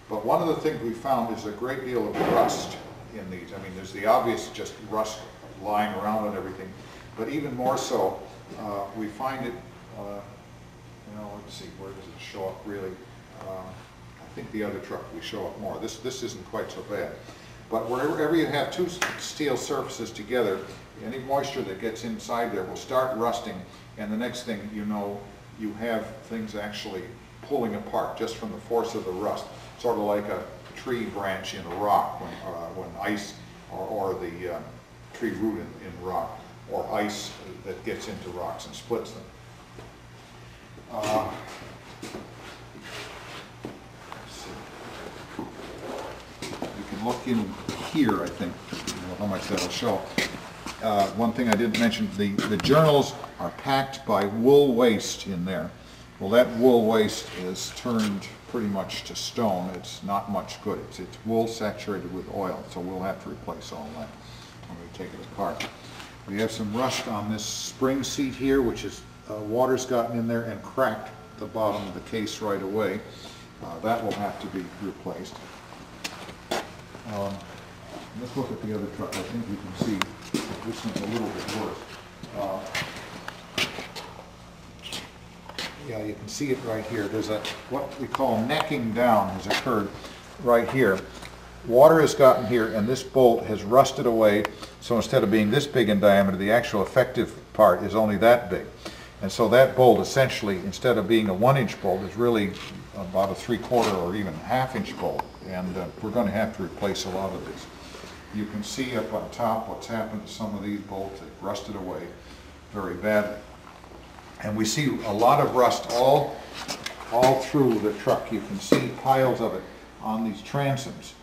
But one of the things we found is a great deal of rust in these. I mean, there's the obvious just rust lying around on everything, but even more so, we find it, you know, let's see, where does it show up really? I think the other truck we show up more. This isn't quite so bad. But wherever you have two steel surfaces together, any moisture that gets inside there will start rusting, and the next thing you know, you have things actually pulling apart just from the force of the rust, sort of like a tree branch in a rock when ice, or the tree root in rock, or ice that gets into rocks and splits them. You can look in here, I think, how much that'll show. One thing I didn't mention, the journals are packed by wool waste in there. Well, that wool waste is turned pretty much to stone. It's not much good. It's wool saturated with oil, so we'll have to replace all that when we take it apart. We have some rust on this spring seat here, which is water's gotten in there and cracked the bottom of the case right away. That will have to be replaced. Let's look at the other truck. I think you can see this one's a little bit worse. Yeah, you can see it right here. There's what we call necking down has occurred right here. Water has gotten here and this bolt has rusted away, so instead of being this big in diameter, the actual effective part is only that big. And so that bolt essentially, instead of being a 1-inch bolt, is really about a 3/4 or even half-inch bolt, and we're going to have to replace a lot of these. You can see up on top what's happened to some of these bolts. They've rusted away very badly. And we see a lot of rust all through the truck. You can see piles of it on these transoms.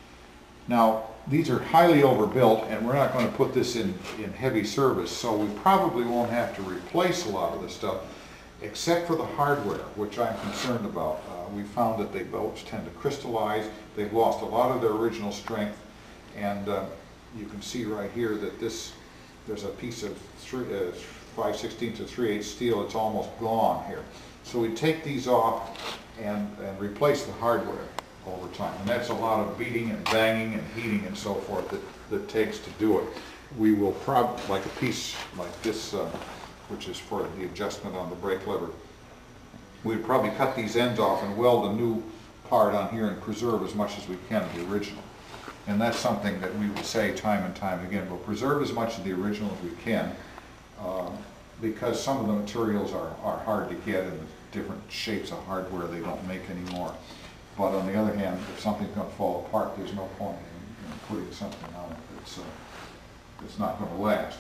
Now, these are highly overbuilt, and we're not going to put this in heavy service, so we probably won't have to replace a lot of this stuff, except for the hardware, which I'm concerned about. We found that they bolts tend to crystallize. They've lost a lot of their original strength, and you can see right here that there's a piece of 5/16 to 3/8 steel. It's almost gone here. So we take these off and replace the hardware over time, and that's a lot of beating and banging and heating and so forth that takes to do it. We will probably, like a piece like this, which is for the adjustment on the brake lever, we'd probably cut these ends off and weld a new part on here and preserve as much as we can of the original. And that's something that we will say time and time again. We'll preserve as much of the original as we can, because some of the materials are hard to get, and different shapes of hardware they don't make anymore. But on the other hand, if something's going to fall apart, there's no point in putting something on it that's not going to last.